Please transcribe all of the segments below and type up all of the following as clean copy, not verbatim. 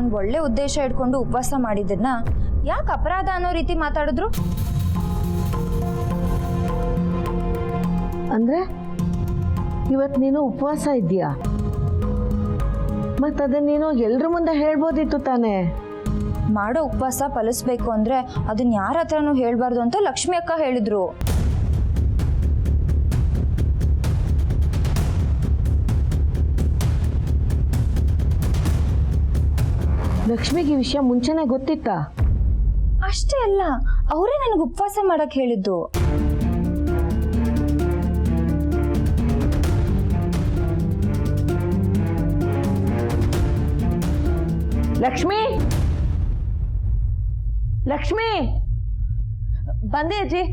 ತಾನೊಂದು ಒಳ್ಳೆ ಉದ್ದೇಶ ಇಟ್ಕೊಂಡು ಉಪವಾಸ ಮಾಡಿದ್ದನ್ನ ಯಾಕೆ ಅಪರಾಧ ಅನ್ನೋ ರೀತಿ ಮಾತಾಡಿದ್ರು? ಅಂದ್ರೆ ಇವತ್ತು ನೀನು ಉಪವಾಸ ಇದೆಯಾ? ಮತ್ತದನ್ನ ನೀನು ಎಲ್ರ ಮುಂದೆ ಹೇಳ್ಬೋದಿತ್ತು ತಾನೇ. ಮಾಡೋ ಉಪವಾಸ ಫಲಿಸ್ಬೇಕು ಅಂದ್ರೆ ಅದನ್ನ ಯಾರ ಹತ್ರನೂ ಹೇಳ್ಬಾರ್ದು ಅಂತ ಲಕ್ಷ್ಮಿ ಅಕ್ಕ ಹೇಳಿದ್ರು. ಲಕ್ಷ್ಮಿಗೆ ಈ ವಿಷಯ ಮುಂಚೆನೆ ಗೊತ್ತಿತ್ತಾ? ಅಷ್ಟೇ ಅಲ್ಲ, ಅವರೇ ನನಗೆ ಉಪವಾಸ ಮಾಡಕ್ ಹೇಳಿದ್ದು. ಲಕ್ಷ್ಮಿ, ಲಕ್ಷ್ಮಿ ಬಂದೆ ಅಜ್ಜಿ.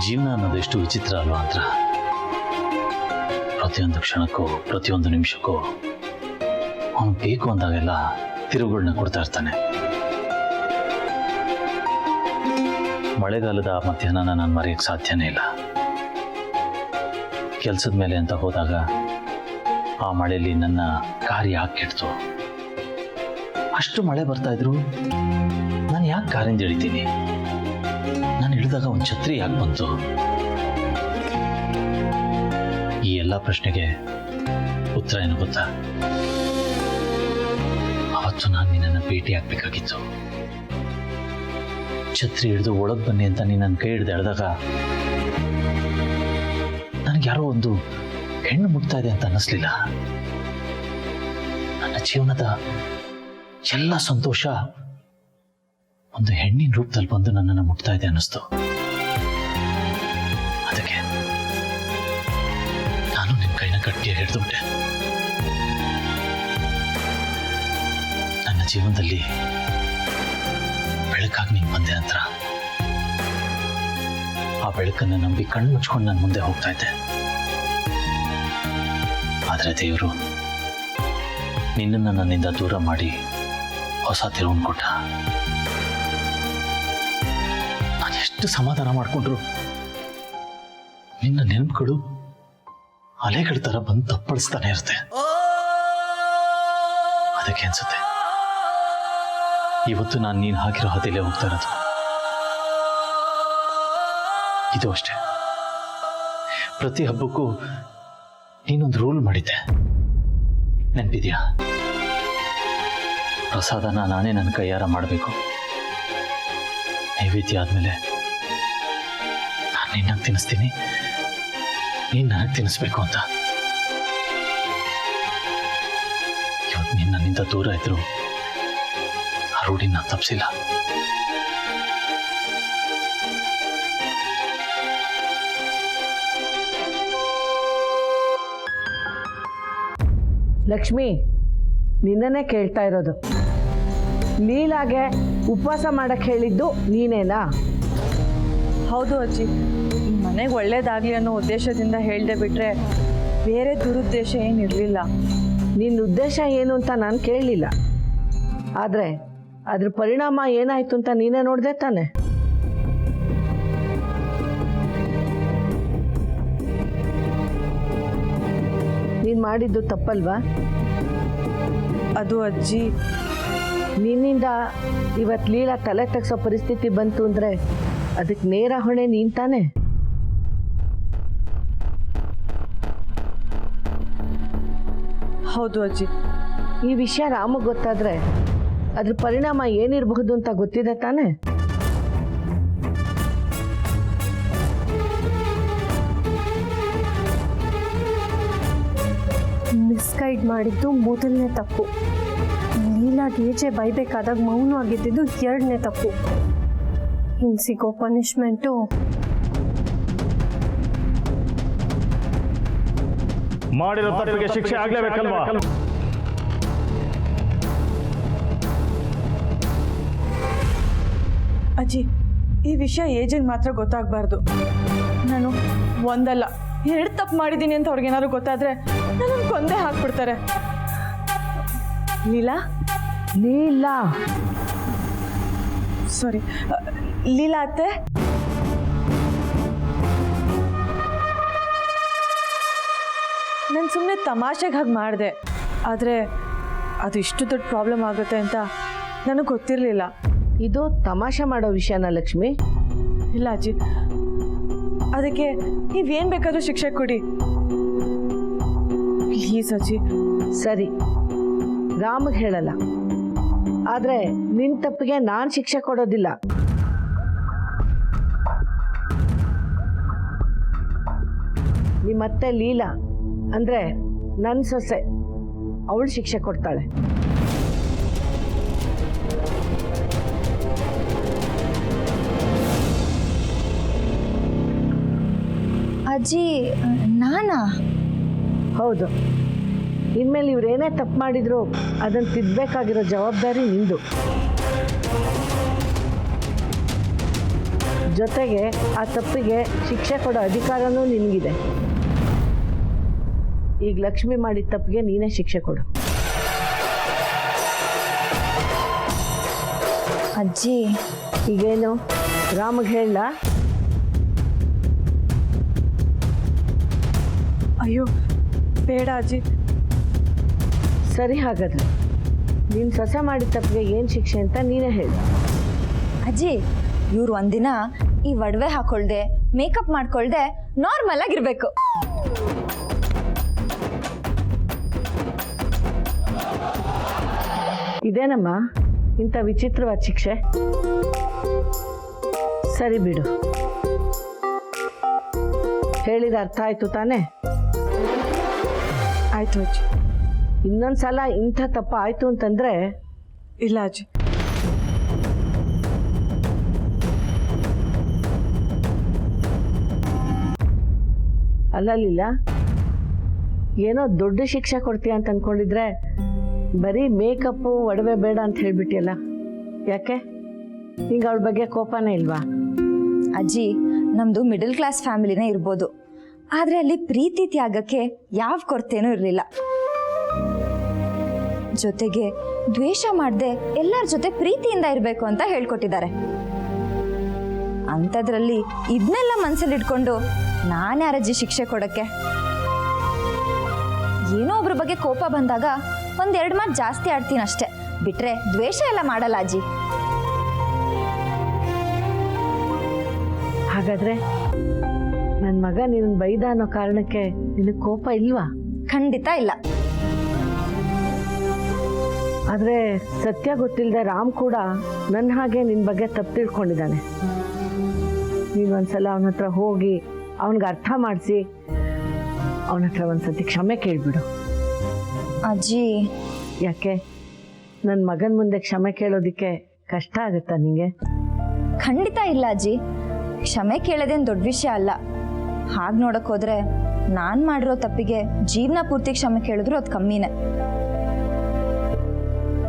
ಜೀವನ ಅನ್ನೋದು ಎಷ್ಟು ವಿಚಿತ್ರ ಅಲ್ವಾ ಅಂತ. ಪ್ರತಿಯೊಂದು ಕ್ಷಣಕ್ಕೂ ಪ್ರತಿಯೊಂದು ನಿಮಿಷಕ್ಕೂ ಅವನು ಬೇಕು ಅಂದಾಗೆಲ್ಲ ತಿರುವುಗಳನ್ನ ಕೊಡ್ತಾ ಇರ್ತಾನೆ. ಮಳೆಗಾಲದ ಮಧ್ಯಾಹ್ನ ನಾನು ಮರೆಯೋಕ್ಕೆ ಸಾಧ್ಯನೇ ಇಲ್ಲ. ಕೆಲಸದ ಮೇಲೆ ಅಂತ ಹೋದಾಗ ಆ ಮಳೆಯಲ್ಲಿ ನನ್ನ ಕಾರ್ ಯಾಕೆ ಕೆಡ್ತು? ಅಷ್ಟು ಮಳೆ ಬರ್ತಾ ಇದ್ರು ನಾನು ಯಾಕೆ ಕಾರಿಂದ ಇಳಿತೀನಿ? ನಾನು ಇಳಿದಾಗ ಒಂದು ಛತ್ರಿ ಯಾಕೆ ಬಂತು? ಈ ಎಲ್ಲ ಪ್ರಶ್ನೆಗೆ ಉತ್ತರ ಏನು ಗೊತ್ತಾ? ಅವತ್ತು ನಾನು ನಿನ್ನನ್ನು ಭೇಟಿ ಆಗ್ಬೇಕಾಗಿತ್ತು. ಛತ್ರಿ ಹಿಡಿದು ಒಳಗೆ ಬನ್ನಿ ಅಂತ ನೀನು ನನ್ನ ಕೈ ಹಿಡಿದು ಎಳೆದಾಗ ನನಗೆ ಯಾರೋ ಒಂದು ಹೆಣ್ಣು ಮುಟ್ತಾ ಇದೆ ಅಂತ ಅನ್ನಿಸ್ಲಿಲ್ಲ. ನನ್ನ ಜೀವನದ ಎಲ್ಲ ಸಂತೋಷ ಒಂದು ಹೆಣ್ಣಿನ ರೂಪದಲ್ಲಿ ಬಂದು ನನ್ನನ್ನು ಮುಟ್ತಾ ಇದೆ ಅನ್ನಿಸ್ತು. ಅದಕ್ಕೆ ನಾನು ನಿನ್ನ ಕೈನ ಗಟ್ಟಿಯಾಗಿ ಹಿಡಿದುಬಿಟ್ಟೆ. ನನ್ನ ಜೀವನದಲ್ಲಿ ಬೆಳಕಾಗಿ ನೀನು ಬಂದೆ ಅಂತ ಆ ಬೆಳಕನ್ನು ನಂಬಿ ಕಣ್ಣು ಮುಚ್ಕೊಂಡು ನಾನು ಮುಂದೆ ಹೋಗ್ತಾ ಇದ್ದೆ. ಆದರೆ ದೇವರು ನಿನ್ನನ್ನು ನನ್ನಿಂದ ದೂರ ಮಾಡಿ ಹೊಸ ತಿರುವನ್ನು ಕೊಟ್ಟ. ಎಷ್ಟು ಸಮಾಧಾನ ಮಾಡಿಕೊಂಡ್ರು ನಿನ್ನ ನೆನಪುಗಳು ಅಲೆಗಳ ತರ ಬಂದು ತಪ್ಪಡಿಸ್ತಾನೆ ಇರುತ್ತೆ. ಅದಕ್ಕೆ ಅನ್ಸುತ್ತೆ ಇವತ್ತು ನಾನು ನೀನು ಹಾಕಿರೋ ಹಾದಿಲೇ ಹೋಗ್ತಾ ಇರೋದು. ಇದು ಅಷ್ಟೇ. ಪ್ರತಿ ಹಬ್ಬಕ್ಕೂ ನೀನೊಂದು ರೂಲ್ ಮಾಡಿದ್ದೆ, ನೆನಪಿದ್ಯಾ? ಪ್ರಸಾದನ ನಾನೇ ನನ್ನ ಕೈಯಾರ ಮಾಡಬೇಕು. ನೈವೇದ್ಯ ಆದ್ಮೇಲೆ ನಾನು ನಿನ್ನಗೆ ತಿನ್ನಿಸ್ತೀನಿ, ನೀನು ನನಗೆ ತಿನ್ನಿಸ್ಬೇಕು ಅಂತ. ಇವತ್ತು ನೀನು ನನ್ನಿಂದ ದೂರ ಇದ್ರು ಆ ರೂಢಿನ ನಾನು ತಪ್ಪಿಸಿಲ್ಲ. ಲಕ್ಷ್ಮಿ, ನಿನ್ನನ್ನೇ ಕೇಳ್ತಾ ಇರೋದು. ಲೀಲಾಗೆ ಉಪವಾಸ ಮಾಡಕ್ಕೆ ಹೇಳಿದ್ದು ನೀನೇನಾ? ಹೌದು ಅಜ್ಜಿ, ಮನೆಗೆ ಒಳ್ಳೇದಾಗಲಿ ಅನ್ನೋ ಉದ್ದೇಶದಿಂದ ಹೇಳ್ದೆ ಬಿಟ್ರೆ ಬೇರೆ ದುರುದ್ದೇಶ ಏನಿರಲಿಲ್ಲ. ನಿನ್ನ ಉದ್ದೇಶ ಏನು ಅಂತ ನಾನು ಕೇಳಲಿಲ್ಲ, ಆದರೆ ಅದ್ರ ಪರಿಣಾಮ ಏನಾಯ್ತು ಅಂತ ನೀನೇ ನೋಡ್ದೆ ತಾನೆ. ನೀನು ಮಾಡಿದ್ದು ತಪ್ಪಲ್ವಾ? ಅದು ಅಜ್ಜಿ, ನಿನ್ನಿಂದ ಇವತ್ತು ಲೀಲಾ ತಲೆ ತಗ್ಸೋ ಪರಿಸ್ಥಿತಿ ಬಂತು ಅಂದರೆ ಅದಕ್ಕೆ ನೇರ ಹೊಣೆ ನೀನ್ ತಾನೆ. ಹೌದು ಅಜ್ಜಿ. ಈ ವಿಷಯ ರಾಮಗೆ ಗೊತ್ತಾದ್ರೆ ಅದ್ರ ಪರಿಣಾಮ ಏನಿರಬಹುದು ಅಂತ ಗೊತ್ತಿದೆ ತಾನೆ. ಮಿಸ್ಗೈಡ್ ಮಾಡಿದ್ದು ಮೊದಲನೇ ತಪ್ಪು. ಲೀಲಾಗೆ ಏಜೆ ಬೈಬೇಕಾದಾಗ ಮೌನವಾಗಿದ್ದು ಎರಡನೇ ತಪ್ಪು. ಇನ್ನು ಸಿಗೋ ಪನಿಷ್ಮೆಂಟು ಮಾಡಿರೋ ತಪ್ಪಿಗೆ ಶಿಕ್ಷೆ ಆಗ್ಲೇಬೇಕಲ್ವಾ? ಅಜ್ಜಿ, ಈ ವಿಷಯ ಏಜಿಗೆ ಮಾತ್ರ ಗೊತ್ತಾಗಬಾರ್ದು. ನಾನು ಒಂದಲ್ಲ 2 ತಪ್ಪು ಮಾಡಿದ್ದೀನಿ ಅಂತ ಅವ್ರಿಗೇನಾದ್ರು ಗೊತ್ತಾದರೆ ನನ್ನನ್ನು ಕೊಂದೇ ಹಾಕ್ಬಿಡ್ತಾರೆ. ಲೀಲಾ, ಲೀಲಾ, ಸಾರಿ, ಲೀಲಾ ಅತ್ತೆ. ನಾನು ಸುಮ್ಮನೆ ತಮಾಷೆಗೆ ಹಾಗೆ ಮಾಡಿದೆ, ಆದರೆ ಅದು ಇಷ್ಟು ದೊಡ್ಡ ಪ್ರಾಬ್ಲಮ್ ಆಗುತ್ತೆ ಅಂತ ನನಗೆ ಗೊತ್ತಿರಲಿಲ್ಲ. ಇದು ತಮಾಷೆ ಮಾಡೋ ವಿಷಯನ ಲಕ್ಷ್ಮಿ? ಇಲ್ಲ ಅಜ್ಜಿ, ಅದಕ್ಕೆ ನೀವೇನು ಬೇಕಾದರೂ ಶಿಕ್ಷೆ ಕೊಡಿ ಪ್ಲೀಸ್ ಅಜ್ಜಿ. ಸರಿ, ರಾಮಗೆ ಹೇಳಲ್ಲ, ಆದರೆ ನಿನ್ನ ತಪ್ಪಿಗೆ ನಾನು ಶಿಕ್ಷೆ ಕೊಡೋದಿಲ್ಲ. ನಿಮ್ಮತ್ತೆ ಲೀಲಾ ಅಂದರೆ ನನ್ನ ಸೊಸೆ, ಅವಳು ಶಿಕ್ಷೆ ಕೊಡ್ತಾಳೆ. ಅಜ್ಜಿ, ನಾನಾ? ಹೌದು, ಇನ್ಮೇಲೆ ಇವರೇನೇ ತಪ್ಪು ಮಾಡಿದ್ರು ಅದನ್ನು ತಿದ್ದಬೇಕಾಗಿರೋ ಜವಾಬ್ದಾರಿ ನಿಂದು. ಜೊತೆಗೆ ಆ ತಪ್ಪಿಗೆ ಶಿಕ್ಷೆ ಕೊಡೋ ಅಧಿಕಾರನೂ ನಿನಗಿದೆ. ಈಗ ಲಕ್ಷ್ಮಿ ಮಾಡಿದ ತಪ್ಪಿಗೆ ನೀನೇ ಶಿಕ್ಷೆ ಕೊಡು. ಅಜ್ಜಿ, ಈಗೇನು ರಾಮಗೆ ಹೇಳ? ಅಯ್ಯೋ ಬೇಡ ಅಜ್ಜಿ. ಸರಿ, ಹಾಗಾದ್ರೆ ನೀನು ಸೊಸೆ ಮಾಡಿದ ತಪ್ಪಿಗೆ ಏನು ಶಿಕ್ಷೆ ಅಂತ ನೀನೇ ಹೇಳು. ಅಜ್ಜಿ, ಇವ್ರು ಒಂದಿನ ಈ ಒಡವೆ ಹಾಕೊಳ್ದೆ ಮೇಕಪ್ ಮಾಡ್ಕೊಳ್ದೆ ನಾರ್ಮಲ್ ಆಗಿರ್ಬೇಕು. ಇದೇನಮ್ಮ ಇಂಥ ವಿಚಿತ್ರವಾದ ಶಿಕ್ಷೆ? ಸರಿ ಬಿಡು, ಹೇಳಿದ ಅರ್ಥ ಆಯ್ತು ತಾನೇ? ಆಯ್ತು ಅಜ್ಜಿ. ಇನ್ನೊಂದ್ಸಲ ಇಂಥ ತಪ್ಪ ಆಯ್ತು ಅಂತಂದ್ರೆ? ಇಲ್ಲ ಅಜ್ಜಿ. ಅಲ್ಲಲಿಲ್ಲ, ಏನೋ ದೊಡ್ಡ ಶಿಕ್ಷೆ ಕೊಡ್ತೀಯ ಅಂತ ಅಂದ್ಕೊಂಡಿದ್ರೆ ಬರೀ ಮೇಕಪ್ಪು ಒಡವೆ ಬೇಡ ಅಂತ ಹೇಳ್ಬಿಟ್ಟಿಯಲ್ಲ, ಯಾಕೆ? ನಿಂಗೆ ಅವಳ ಬಗ್ಗೆ ಕೋಪನೇ ಇಲ್ವಾ? ಅಜ್ಜಿ, ನಮ್ಮದು ಮಿಡಲ್ ಕ್ಲಾಸ್ ಫ್ಯಾಮಿಲಿನೇ ಇರ್ಬೋದು, ಆದರೆ ಅಲ್ಲಿ ಪ್ರೀತಿ ತ್ಯಾಗಕ್ಕೆ ಯಾವ ಕೊರತೆನೂ ಇರಲಿಲ್ಲ. ಜೊತೆಗೆ ದ್ವೇಷ ಮಾಡದೆ ಎಲ್ಲರ ಜೊತೆ ಪ್ರೀತಿಯಿಂದ ಇರಬೇಕು ಅಂತ ಹೇಳ್ಕೊಟ್ಟಿದ್ದಾರೆ. ಅಂಥದ್ರಲ್ಲಿ ಇದನ್ನೆಲ್ಲ ಮನಸ್ಸಲ್ಲಿ ಇಟ್ಕೊಂಡು ನಾನ್ಯಾರಜ್ಜಿ ಶಿಕ್ಷೆ ಕೊಡೋಕ್ಕೆ? ಏನೋ ಒಬ್ರ ಬಗ್ಗೆ ಕೋಪ ಬಂದಾಗ 1-2 ಮಾತು ಜಾಸ್ತಿ ಆಡ್ತೀನಿ ಅಷ್ಟೆ, ಬಿಟ್ರೆ ದ್ವೇಷ ಎಲ್ಲ ಮಾಡಲ್ಲ ಅಜ್ಜಿ. ಹಾಗಾದ್ರೆ ನನ್ನ ಮಗ ನಿನ್ನ ಬೈದ ಅನ್ನೋ ಕಾರಣಕ್ಕೆ ನಿನಗೆ ಕೋಪ ಇಲ್ವಾ? ಖಂಡಿತ ಇಲ್ಲ. ಆದರೆ ಸತ್ಯ ಗೊತ್ತಿಲ್ಲದೆ ರಾಮ್ ಕೂಡ ನನ್ನ ಹಾಗೆ ನಿನ್ನ ಬಗ್ಗೆ ತಪ್ಪು ತಿಳ್ಕೊಂಡಿದ್ದಾನೆ. ನೀನೊಂದ್ಸಲ ಅವನ ಹತ್ರ ಹೋಗಿ ಅವನಿಗೆ ಅರ್ಥ ಮಾಡಿಸಿ ಅವನ ಹತ್ರ ಒಂದ್ಸತಿ ಕ್ಷಮೆ ಕೇಳಿಬಿಡು. ಅಜ್ಜಿ, ಯಾಕೆ ನನ್ನ ಮಗನ ಮುಂದೆ ಕ್ಷಮೆ ಕೇಳೋದಕ್ಕೆ ಕಷ್ಟ ಆಗುತ್ತಾ ನಿಂಗೆ? ಖಂಡಿತ ಇಲ್ಲ ಅಜ್ಜಿ, ಕ್ಷಮೆ ಕೇಳೋದೇನು ದೊಡ್ಡ ವಿಷಯ ಅಲ್ಲ. ಹಾಗೆ ನೋಡಕ್ ಹೋದ್ರೆ ನಾನು ಮಾಡಿರೋ ತಪ್ಪಿಗೆ ಜೀವನ ಪೂರ್ತಿ ಕ್ಷಮೆ ಕೇಳಿದ್ರು ಅದು ಕಮ್ಮಿನೇ.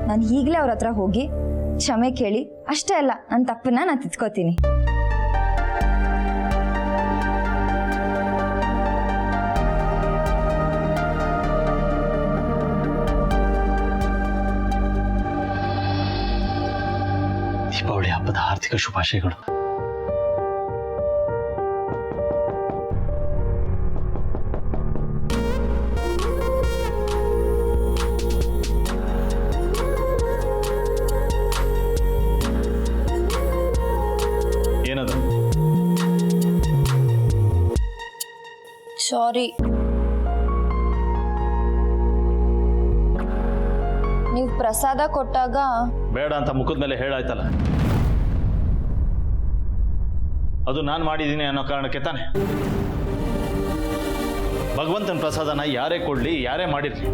ನಾನು ಈಗಲೇ ಅವ್ರ ಹತ್ರ ಹೋಗಿ ಕ್ಷಮೆ ಕೇಳಿ ಅಷ್ಟೇ ಅಲ್ಲ, ನನ್ನ ತಪ್ಪನ್ನ ನಾನು ತಿದ್ಕೋತೀನಿ. ದೀಪಾವಳಿ ಹಬ್ಬದ ಆರ್ಥಿಕ ಶುಭಾಶಯಗಳು. ಏನದು? ಸಾರಿ, ನೀವು ಪ್ರಸಾದ ಕೊಟ್ಟಾಗ ಬೇಡ ಅಂತ ಮುಖದ ಮೇಲೆ ಹೇಳಾಯ್ತಲ್ಲ, ಅದು ನಾನು ಮಾಡಿದ್ದೀನಿ ಅನ್ನೋ ಕಾರಣಕ್ಕೆ ತಾನೆ. ಭಗವಂತನ ಪ್ರಸಾದನ ಯಾರೇ ಕೊಡ್ಲಿ, ಯಾರೇ ಮಾಡಿರ್ಲಿ,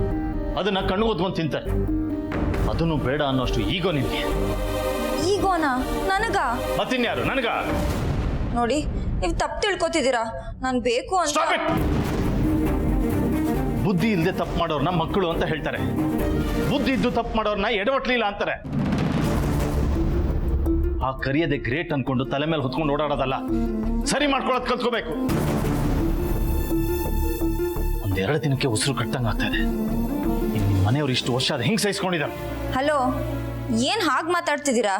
ಅದನ್ನ ಕಣ್ಣು ಓದ್ಕೊಂಡು ತಿಂತಾರೆ. ಅದನ್ನು ಬೇಡ ಅನ್ನೋಷ್ಟು ಈಗೋ ನಿಮಗೆ. ಈಗೋನಾ? ನನಗ? ಮತ್ತಿನ್ಯಾರು? ನನಗ? ನೋಡಿ, ನೀವು ತಪ್ಪು ತಿಳ್ಕೊತಿದ್ದೀರಾ. ನಾನು ಬೇಕು ಅಂತ. Stop it! ಬುದ್ಧಿ ಇಲ್ಲದೆ ತಪ್ಪು ಮಾಡೋರ್ನ ಮಕ್ಕಳು ಅಂತ ಹೇಳ್ತಾರೆ, ಬುದ್ಧಿ ಇದ್ದು ತಪ್ಪು ಮಾಡೋರ್ನ ಎಡವಟ್ಲಿಲ್ಲ ಅಂತಾರೆ. ಆ ಕರಿಯದೆ ಗ್ರೇಟ್ ಅನ್ಕೊಂಡು ತಲೆ ಮೇಲೆ ಹೊತ್ಕೊಂಡು ಓಡಾಡೋದಲ್ಲ, ಸರಿ ಮಾಡ್ಕೊಳ್ಳೋದು ಕಲ್ತ್ಕೋಬೇಕು. ಒಂದೆರಡು ದಿನಕ್ಕೆ ಉಸಿರು ಕಟ್ಟಂಗೆ ಆಗ್ತಾ ಇದೆ. ನಿಮ್ಮ ಮನೆಯವ್ರು ಇಷ್ಟು ವರ್ಷ ಅದು ಹೆಂಗೆ ಸಹಿಸ್ಕೊಂಡಿದ್ದಾರೆ? ಹಲೋ, ಏನು ಹಾಗೆ ಮಾತಾಡ್ತಿದ್ದೀರಾ?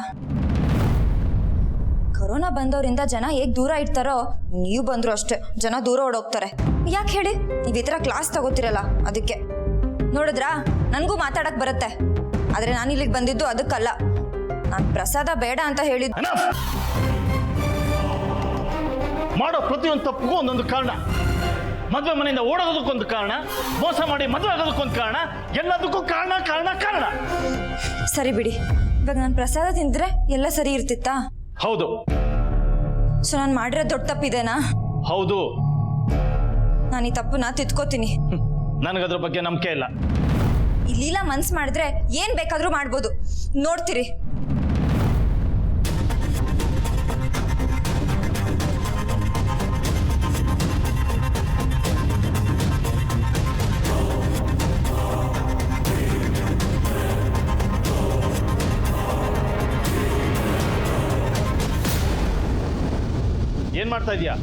ಕೊರೋನಾ ಬಂದವರಿಂದ ಜನ ಹೇಗೆ ದೂರ ಇಡ್ತಾರೋ ನೀವು ಬಂದ್ರು ಅಷ್ಟೇ ಜನ ದೂರ ಓಡೋಗ್ತಾರೆ. ಯಾಕೆ ಹೇಳಿ, ನೀವು ಈ ಥರ ಕ್ಲಾಸ್ ತಗೋತಿರಲ್ಲ ಅದಕ್ಕೆ. ನೋಡಿದ್ರಾ, ನನಗೂ ಮಾತಾಡಕ್ ಬರುತ್ತೆ, ಆದರೆ ನಾನು ಇಲ್ಲಿಗೆ ಬಂದಿದ್ದು ಅದಕ್ಕಲ್ಲ. ನಾನು ಪ್ರಸಾದ ಬೇಡ ಅಂತ ಹೇಳಿದ್ದು. ಮಾಡೋ ಪ್ರತಿಯೊಂದು ತಪ್ಪಿಗೂ ಒಂದೊಂದು ಕಾರಣ. ಮದುವೆ ಮನೆಯಿಂದ ಓಡೋದಕ್ಕೊಂದು ಕಾರಣ, ಮೋಸ ಮಾಡಿ ಮದುವೆ ಆಗೋದಕ್ಕೊಂದು ಕಾರಣ, ಎಲ್ಲದಕ್ಕೂ ಕಾರಣ ಕಾರಣ ಕಾರಣ. ಸರಿ ಬಿಡಿ, ಇವಾಗ ನಾನು ಪ್ರಸಾದ ತಿಂದ್ರೆ ಎಲ್ಲ ಸರಿ ಇರ್ತಿತ್ತಾ? ಹೌದು. ಸೊ ನಾನು ಮಾಡಿರೋ ದೊಡ್ಡ ತಪ್ಪಿದೇನಾ? ಹೌದು. ನಾನು ಈ ತಪ್ಪನ್ನ ತಿದ್ಕೋತೀನಿ. ನನಗದ್ರ ಬಗ್ಗೆ ನಂಬಿಕೆ ಇಲ್ಲ. ಈ ಲೀಲಾ ಮನ್ಸು ಮಾಡಿದ್ರೆ ಏನ್ ಬೇಕಾದ್ರೂ ಮಾಡ್ಬೋದು, ನೋಡ್ತೀರಿ. ಏನ್ ಮಾಡ್ತಾ ಇದೀಯಾ?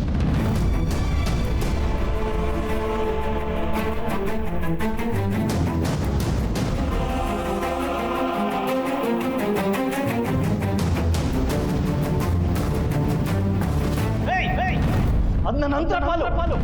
ಅದು ನನ್ನ ಅಂತ ಪಾಲು.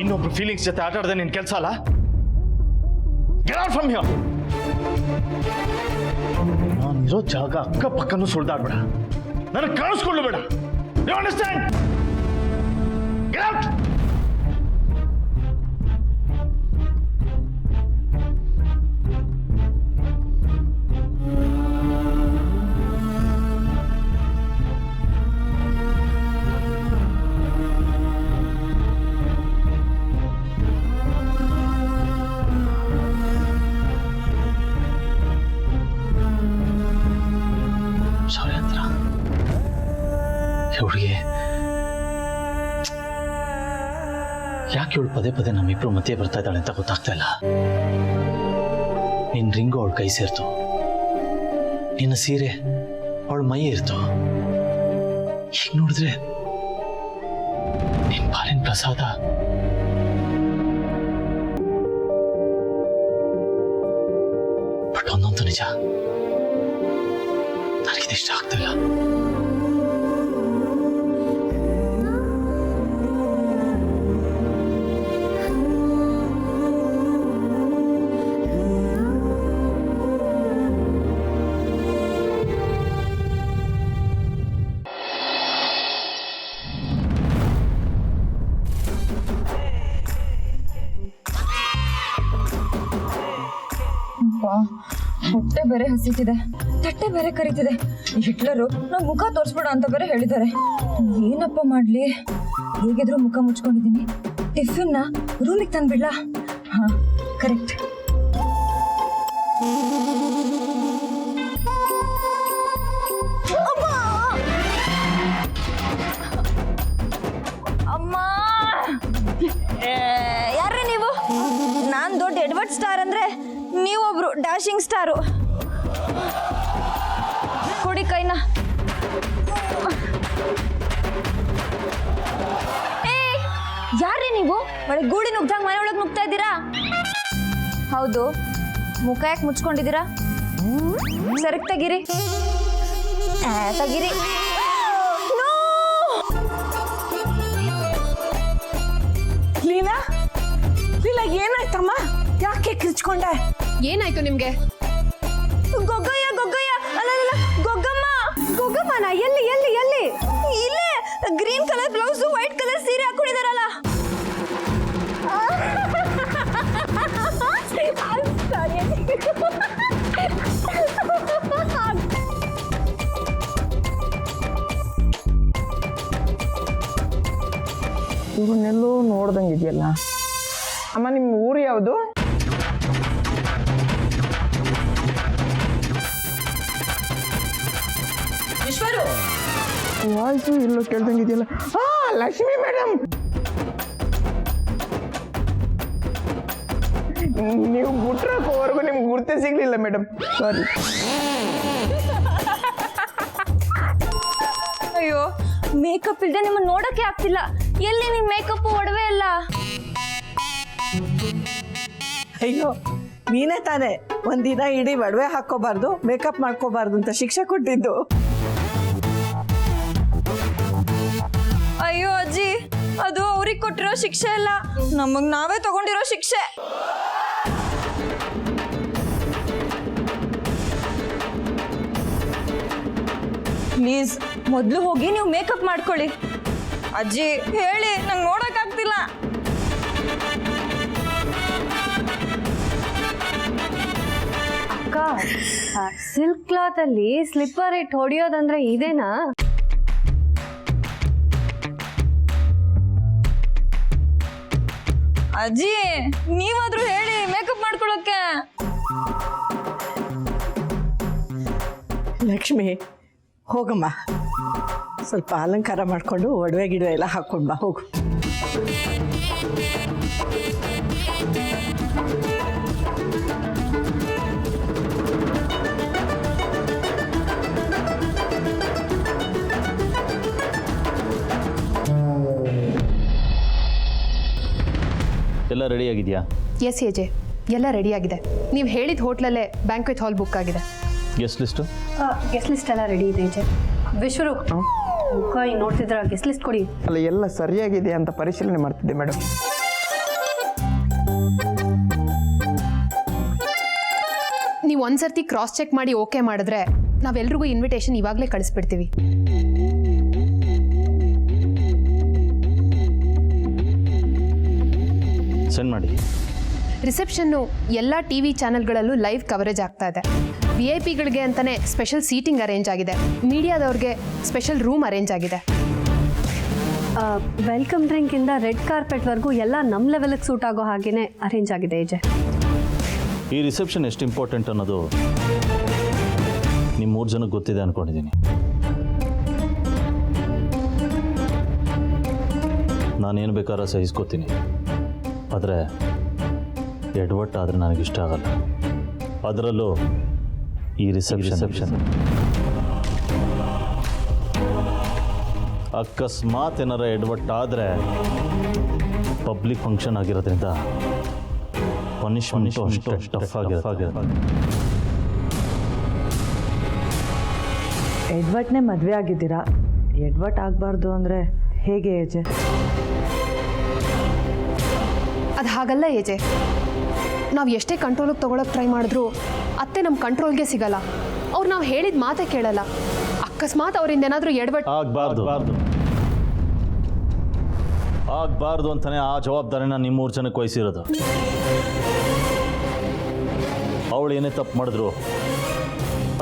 ಇನ್ನೊಬ್ರು ಫೀಲಿಂಗ್ಸ್ ಜೊತೆ ಆಟ ಆಡದೆ ನಿನ್ ಕೆಲಸ ಅಲ್ಲ. Get out from here. ನಾನಿರೋ ಜಾಗ ಅಕ್ಕಪಕ್ಕನೂ ಸುಳ್ದಾಡ್ಬೇಡ, ನನಗೆ ಕಾಣಿಸ್ಕೊಳ್ಳು ಬೇಡ. You understand? Get out. ಹುಡುಗಿ ಯಾಕೆ ಇವಳು ಪದೇ ಪದೇ ನಮ್ಮಿಬ್ರು ಮಧ್ಯೆ ಬರ್ತಾ ಇದ್ದಾಳೆ ಅಂತ ಗೊತ್ತಾಗ್ತಾ ಇಲ್ಲ. ನಿನ್ನ ರಿಂಗು ಅವಳ ಕೈ ಸೇರ್ತು, ನಿನ್ನ ಸೀರೆ ಅವಳ ಮೈ ಇರ್ತು. ಈಗ ನೋಡಿದ್ರೆ ನಿನ್ ಪಾಲಿನ ಪ್ರಸಾದ ಬಟ್ ಒಂದೊಂದು ನಿಜ, ನನಗಿದಿಷ್ಟ ಆಗ್ತಿಲ್ಲ. ಹೊಟ್ಟೆ ಬೇರೆ ಹಸಿತಿದೆ, ತಟ್ಟೆ ಬೇರೆ ಕರಿತಿದೆ. ಹಿಟ್ಲರು ನಾವು ಮುಖ ತೋರಿಸ್ಬೇಡ ಅಂತ ಬೇರೆ ಹೇಳಿದ್ದಾರೆ. ಏನಪ್ಪ ಮಾಡ್ಲಿ? ಹೇಗಿದ್ರು ಮುಖ ಮುಚ್ಕೊಂಡಿದ್ದೀನಿ. ಟಿಫಿನ್ನ ರೂಮಿಗೆ ತಂದ್ಬಿಡ್ಲಾ? ಹಾ, ಕರೆಕ್ಟ್. ಅಮ್ಮ, ಯಾರ್ರೀ ನೀವು? ನಾನ್ ದೊಡ್ಡ ಎಡ್ವರ್ಡ್ ಸ್ಟಾರ್ ಅಂದ್ರೆ ನೀವೊಬ್ರು ಡ್ಯಾಶಿಂಗ್ ಸ್ಟಾರು. ಕೊಡಿ ಕೈನ. ಯಾರ್ರೀ ನೀವು? ಒಳಗೆ ಗೂಡಿ ನುಗ್ದಂಗ್ ಮನೆ ಒಳಗೆ ನುಗ್ತಾ ಇದ್ದೀರಾ? ಹೌದು, ಮುಖ ಯಾಕೆ ಮುಚ್ಕೊಂಡಿದ್ದೀರಾ? ಸರಕ್ ತೆಗೀರಿ, ತೆಗೀರಿ. ಲೀಲಾ, ಲೀಲಾ ಏನಾಯ್ತಮ್ಮ? ಯಾಕೆ ಕಿರ್ಚ್ಕೊಂಡೆ? ಏನಾಯ್ತು ನಿಮ್ಗೆ? ಗೊಗ್ಗಯ್ಯ ಗೊಗ್ಗಯ್ಯ ಅಲ್ಲ ಗೊಗ್ಗಮ್ಮ. ಗೊಗ್ಗಮ್ಮನ ಎಲ್ಲಿ ಎಲ್ಲಿ ಎಲ್ಲಿ? ಇಲ್ಲೇ green colour blouse white colour ಸೀರೆ ಹಾಕೊಂಡಿದಾರಲ್ಲ. ಇವನ್ನೆಲ್ಲೋ ನೋಡ್ದಂಗಿದೆಯಲ್ಲ. ಅಮ್ಮ ನಿಮ್ಮ ಊರು ಯಾವುದು? ವಾಯ್ಸು ಇಲ್ಲೋ ಕೇಳ್ದಂಗಿದೆಯಲ್ಲ. ಲಕ್ಷ್ಮಿ ಮೇಡಮ್, ನೀವು ಗುಟ್ರಕೋವರೆಗೂ ನಿಮ್ಗೆ ಗುರ್ತೇ ಸಿಗ್ಲಿಲ್ಲ ಮೇಡಮ್, ಸಾರಿ. ಅಯ್ಯೋ ಮೇಕಪ್ ಇಲ್ದೆ ನಿಮ್ಮನ್ನ ನೋಡಕ್ಕೆ ಆಗ್ತಿಲ್ಲ. ಎಲ್ಲಿ ನಿಮ್ ಮೇಕಪ್ ಒಡವೆ ಎಲ್ಲ? ಅಯ್ಯೋ ನೀನೇ ತಾನೇ ಒಂದಿನ ಇಡೀ ಒಡವೆ ಹಾಕೋಬಾರ್ದು, ಮೇಕಪ್ ಮಾಡ್ಕೋಬಾರ್ದು ಅಂತ ಶಿಕ್ಷೆ ಕೊಟ್ಟಿದ್ದು. ಅಯ್ಯೋ ಅಜ್ಜಿ, ಅದು ಅವ್ರಿಗೆ ಕೊಟ್ಟಿರೋ ಶಿಕ್ಷೆ ಅಲ್ಲ, ನಮಗ್ ನಾವೇ ತಗೊಂಡಿರೋ ಶಿಕ್ಷೆ. ಪ್ಲೀಸ್ ಮೊದಲು ಹೋಗಿ ನೀವು ಮೇಕಪ್ ಮಾಡ್ಕೊಳ್ಳಿ. ಅಜ್ಜಿ ಹೇಳಿ, ನಂಗೆ ನೋಡಕ್ ಆಗ್ತಿಲ್ಲ. ಅಕ್ಕ, ಸಿಲ್ಕ್ ಕ್ಲಾತ್ ಅಲ್ಲಿ ಸ್ಲಿಪ್ಪರ್ ಇಟ್ಟು ಹೊಡಿಯೋದಂದ್ರೆ ಇದೇನಾ? ಅಜ್ಜಿ ನೀವಾದ್ರೂ ಹೇಳಿ ಮೇಕಪ್ ಮಾಡ್ಕೊಳ್ಳೋಕೆ. ಲಕ್ಷ್ಮಿ ಹೋಗಮ್ಮ, ಸ್ವಲ್ಪ ಅಲಂಕಾರ ಮಾಡಿಕೊಂಡು ಒಡವೆ ಗಿಡವೆ ಎಲ್ಲ ಹಾಕೊಂಡು ಬಾ, ಹೋಗು. ಎಲ್ಲ ರೆಡಿ ಆಗಿದೆಯಾ? ಎಸ್ ಎಜೆ, ಎಲ್ಲ ರೆಡಿ ಆಗಿದೆ. ನೀವು ಹೇಳಿದ ಹೋಟ್ಲಲ್ಲೇ ಬ್ಯಾಂಕ್ವೆಟ್ ಹಾಲ್ ಬುಕ್ ಆಗಿದೆ. Guest list? ಗೆಸ್ಟ್ ಲಿಸ್ಟ್ ಎಲ್ಲ ರೆಡಿ ಇದೆ ಎಜೆ. ವಿಶ್ವರೂಪ್, ಮುಖ ಹಿಂಗೆ ನೋಡ್ತಿದ್ರ ಗೆಸ್ಟ್ ಲಿಸ್ಟ್ ಕೊಡಿ. ಅಲ್ಲ, ಎಲ್ಲ ಸರಿಯಾಗಿದೆ ಅಂತ ಪರಿಶೀಲನೆ ಮಾಡ್ತಿದ್ದೆ ಮೇಡಮ್. ನೀವು ಒಂದ್ಸರ್ತಿ ಕ್ರಾಸ್ ಚೆಕ್ ಮಾಡಿ ಓಕೆ ಮಾಡಿದ್ರೆ ನಾವೆಲ್ರಿಗೂ ಇನ್ವಿಟೇಷನ್ ಇವಾಗಲೇ ಕಳಿಸ್ಬಿಡ್ತೀವಿ. ಸೆಂಡ್ ಮಾಡಿ. ರಿಸೆಪ್ಷನ್ನು ಎಲ್ಲ ಟಿ ವಿ ಚಾನೆಲ್ಗಳಲ್ಲೂ ಲೈವ್ ಕವರೇಜ್ ಆಗ್ತಾ ಇದೆ. VIP ಗಳಿಗೆ ಅಂತಲೇ ಸ್ಪೆಷಲ್ ಸೀಟಿಂಗ್ ಅರೇಂಜ್ ಆಗಿದೆ. ಮೀಡಿಯಾದವ್ರಿಗೆ ಸ್ಪೆಷಲ್ ರೂಮ್ ಅರೇಂಜ್ ಆಗಿದೆ. ವೆಲ್ಕಮ್ ಡ್ರಿಂಕಿಂದ ರೆಡ್ ಕಾರ್ಪೆಟ್ವರೆಗೂ ಎಲ್ಲ ನಮ್ಮ ಲೆವೆಲ್ಗೆ ಸೂಟ್ ಆಗೋ ಹಾಗೇನೆ ಅರೇಂಜ್ ಆಗಿದೆ ಎಜೆ. ಈ ರಿಸೆಪ್ಷನ್ ಎಷ್ಟು ಇಂಪಾರ್ಟೆಂಟ್ ಅನ್ನೋದು ನಿಮ್ಮ 3 ಜನಕ್ಕೆ ಗೊತ್ತಿದೆ ಅಂದ್ಕೊಂಡಿದ್ದೀನಿ. ನಾನೇನು ಬೇಕಾದ್ರೂ ಸಹಿಸ್ಕೋತೀನಿ, ಆದರೆ ಎಡವಟ್ಟು ಆದರೆ ನನಗಿಷ್ಟ ಆಗಲ್ಲ. ಅದರಲ್ಲೂ ಈ ರಿಸೆಪ್ಷನ್ ಅಕಸ್ಮಾತ್ ಏನಾರ ಎಡವಟ್ಟಾದರೆ ಪಬ್ಲಿಕ್ ಫಂಕ್ಷನ್ ಆಗಿರೋದ್ರಿಂದ ಪನಿಷ್ಮೆಂಟ್ ಅಷ್ಟು ಟಫ್ ಆಗಿರುತ್ತೆ. ಎಡ್ವರ್ಟ್ನೇ ಮದುವೆ ಆಗಿದ್ದೀರಾ, ಎಡ್ವರ್ಟ್ ಆಗಬಾರ್ದು ಅಂದರೆ ಹೇಗೆ ಏಜೆ? ಅದು ಹಾಗಲ್ಲ ಏಜೆ. ನಾವು ಎಷ್ಟೇ ಕಂಟ್ರೋಲಿಗೆ ತೊಗೊಳಕ್ಕೆ ಟ್ರೈ ಮಾಡಿದ್ರು ಅತ್ತೆ ನಮ್ಮ ಕಂಟ್ರೋಲ್ಗೆ ಸಿಗಲ್ಲ. ಅವ್ರು ನಾವು ಹೇಳಿದ ಮಾತೇ ಕೇಳಲ್ಲ. ಅಕಸ್ಮಾತ್ ಅವರಿಂದ ಏನಾದರೂ ಎಡವಟ್ಟು ಆಗಬಾರ್ದು ಅಂತಾನೆ ಆ ಜವಾಬ್ದಾರಿನ ನಿಮ್ಮ 3 ಜನಕ್ಕೆ ವಹಿಸಿರೋದು. ಅವಳು ಏನೇ ತಪ್ಪು ಮಾಡಿದ್ರು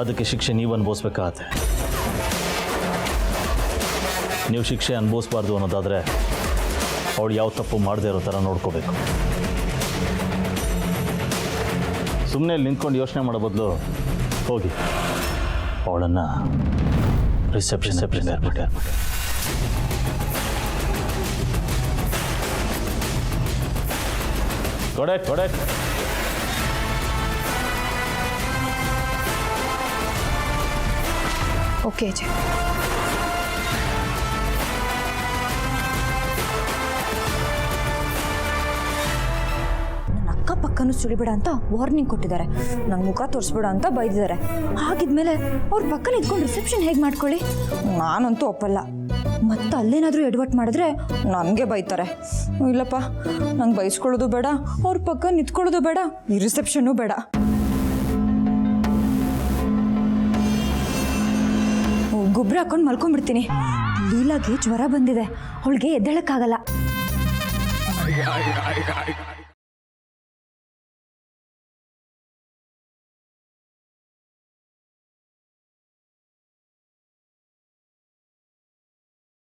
ಅದಕ್ಕೆ ಶಿಕ್ಷೆ ನೀವು ಅನುಭವಿಸ್ಬೇಕಾಗತ್ತೆ. ನೀವು ಶಿಕ್ಷೆ ಅನುಭವಿಸ್ಬಾರ್ದು ಅನ್ನೋದಾದರೆ ಅವಳು ಯಾವ ತಪ್ಪು ಮಾಡದೇ ಇರೋ ಥರ ನೋಡ್ಕೋಬೇಕು. ಸುಮ್ಮನೆ ನಿಂತ್ಕೊಂಡು ಯೋಚನೆ ಮಾಡೋ ಬದಲು ಹೋಗಿ ಅವಳನ್ನು ರಿಸೆಪ್ಷನ್ ಬಿಟ್ಟೆ. ಕೊಡೆ ಓಕೆ ಏಜೆ. ಅಕ್ಕಪಕ್ಕನೂ ಸುಳಿಬೇಡ ಅಂತ ವಾರ್ನಿಂಗ್ ಕೊಟ್ಟಿದ್ದಾರೆ. ನಂಗೆ ಮುಖ ತೋರಿಸ್ಬೇಡ ಅಂತ ಬೈದಿದ್ದಾರೆ. ಹಾಗಿದ್ಮೇಲೆ ಅವ್ರ ಪಕ್ಕ ನಿಂತ್ಕೊಂಡು ರಿಸೆಪ್ಷನ್ ಹೇಗೆ ಮಾಡ್ಕೊಳ್ಳಿ? ನಾನಂತೂ ಒಪ್ಪಲ್ಲ. ಮತ್ತೆ ಅಲ್ಲೇನಾದರೂ ಎಡವಟ್ ಮಾಡಿದ್ರೆ ನನಗೆ ಬೈತಾರೆ. ಇಲ್ಲಪ್ಪ, ನಂಗೆ ಬೈಸ್ಕೊಳ್ಳೋದು ಬೇಡ, ಅವ್ರ ಪಕ್ಕ ನಿಂತ್ಕೊಳ್ಳೋದು ಬೇಡ, ಈ ರಿಸೆಪ್ಷನ್ನು ಬೇಡ. ಗೊಬ್ಬರ ಹಾಕೊಂಡು ಮಲ್ಕೊಂಡ್ಬಿಡ್ತೀನಿ. ಲೀಲಾಗೆ ಜ್ವರ ಬಂದಿದೆ, ಅವಳಿಗೆ ಎದ್ದೇಳಕ್ಕಾಗಲ್ಲ.